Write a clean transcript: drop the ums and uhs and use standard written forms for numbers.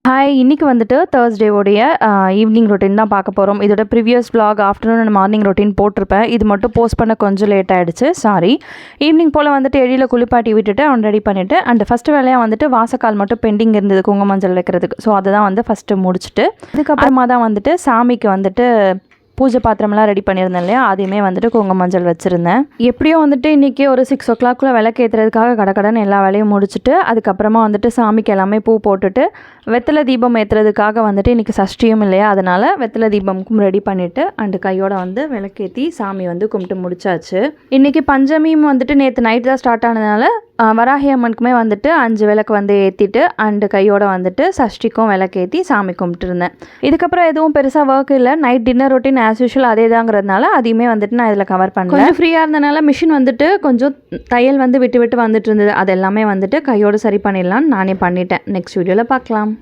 Hi, இன்னைக்கு வந்துட்டு Thursday உடைய ஈவினிங் ரொட்டீன் தான் பார்க்க போகிறோம். இதோட previous vlog afternoon and morning routine போட்டிருப்பேன். இது மட்டும் போஸ்ட் பண்ண கொஞ்சம் லேட் ஆகிடுச்சு, சாரி. ஈவினிங் போல் வந்துட்டு எழில குளிப்பாட்டி விட்டுட்டு அவன் ரெடி பண்ணிவிட்டு அண்ட் ஃபஸ்ட்டு வேலையாக வந்துட்டு வாசக்கால் மட்டும் பெண்டிங் இருந்தது குங்கும மஞ்சள் வைக்கிறதுக்கு. ஸோ அதை தான் வந்து ஃபஸ்ட்டு முடிச்சுட்டு அதுக்கப்புறமா தான் வந்துட்டு சாமிக்கு வந்துட்டு பூஜை பாத்திரமெல்லாம் ரெடி பண்ணியிருந்தேன் இல்லையா, அதையுமே வந்துட்டு குங்கும மஞ்சள் வச்சுருந்தேன். எப்படியோ வந்துட்டு இன்றைக்கி ஒரு 6 o'clock விளக்கு ஏற்றுறதுக்காக கடகடன்னு எல்லா வேலையும் முடிச்சுட்டு அதுக்கப்புறமா வந்துட்டு சாமிக்கு எல்லாமே பூ போட்டுட்டு வெத்தலை தீபம் ஏற்றுறதுக்காக வந்துட்டு இன்றைக்கி சஷ்டியும் இல்லையா, அதனால் வெத்தலை தீபமுக்கும் ரெடி பண்ணிவிட்டு அண்டு கையோட வந்து விளக்கேற்றி சாமி வந்து கும்பிட்டு முடிச்சாச்சு. இன்றைக்கி பஞ்சமியும் வந்துட்டு நேற்று நைட் தான் ஸ்டார்ட் ஆனதுனால வராகி அம்மனுக்குமே வந்துட்டு 5 விளக்கு வந்து ஏற்றிட்டு அண்டு கையோட வந்துட்டு சஷ்டிக்கும் விளக்கேற்றி சாமி கும்பிட்டுருந்தேன். இதுக்கப்புறம் எதுவும் பெருசாக ஒர்க் இல்லை. Night dinner routine as usual அதே தாங்கிறதுனால அதையுமே வந்துட்டு நான் இதில் கவர் பண்ணல. கொஞ்சம் ஃப்ரீயாக இருந்தனால மிஷின் வந்துட்டு கொஞ்சம் தையல் வந்து விட்டு விட்டு வந்துட்டு இருந்தது. அது எல்லாமே வந்துட்டு கையோடு சரி பண்ணிடலான்னு நானே பண்ணிட்டேன். நெக்ஸ்ட் வீடியோவில் பார்க்கலாம்.